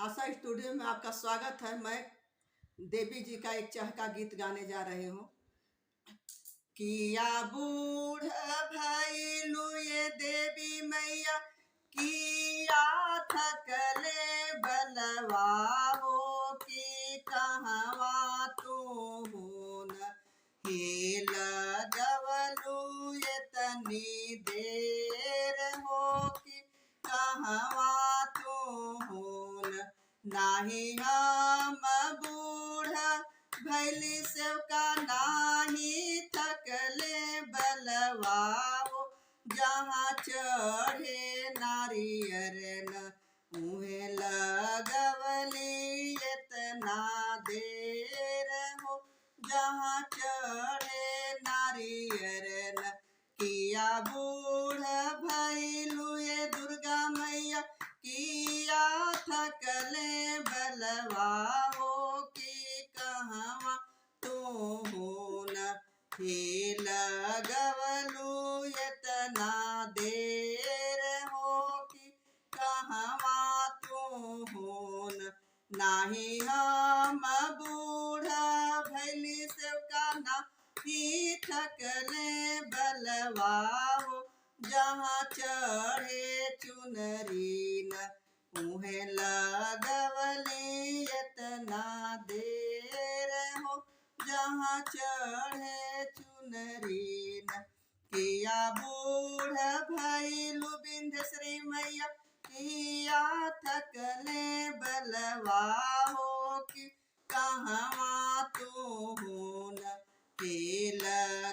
आशा studio में आपका स्वागत है। मैं देवी जी का एक चहका गीत गाने जा रही हूँ। किया बूढ़ भइलु ये देवी मैया, किया थकले बलवा हो कि कहवा तू न हेल गवलू ये तनी देर हो कि कहवा नाही हम बूढ़ा भैली सेवका, नाही थकले बलवाओ जहाँ चढ़े नारियर न उहे लगवली इतना देर हो जहाँ चढ़े नारियर न। किया बूढ़ भैलू ये दुर्गा मैया, किया थकले बलवा हो कि कहवा तू न हेल गवलू इतना देर हो कि कहवा तू न। नाही हम बूढ़ा भैली सेवका, नाही थकले बलवा हो जहाँ चढ़े चुनरी न उहे लगवली इतना देर हो जहाँ चढ़े चुनरी न। किया बूढ़ भैलु विंध्यश्री मैया, किया थकले बलवा हो कि कहवा तू न हेल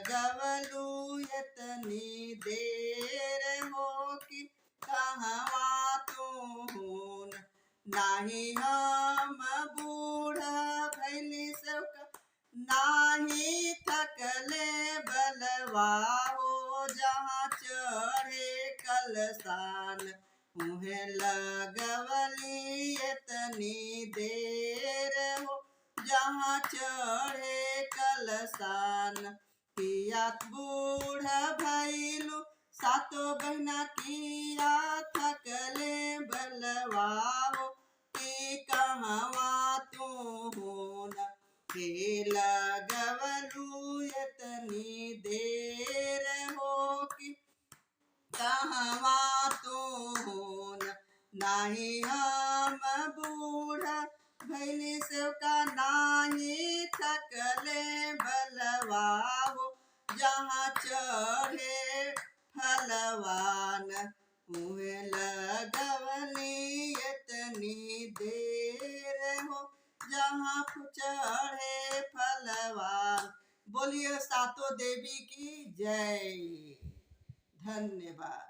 गवलू इतनी देर हो कि कहवा तू न। नाही हम बूढ़ा भैली सेवका, नाही थकले बलवा हो जहाँ चढ़े कलसान उहे लगवली इतनी देर हो जहाँ चढ़े कलसान। किया बूढ़ भैलू सातो बहना, किया थकले बलवा हो कि कहवा तू न हेल गवलू इतनी देर हो कि कहवा तू न। नाही हम बूढ़ा भैली सेवका, नाही थकले बलवा हो जहाँ चढ़े फलवान उहे लगवली इतनी देर हो जहाँ चढ़े फलवान। बोलिए सातों देवी की जय। धन्यवाद।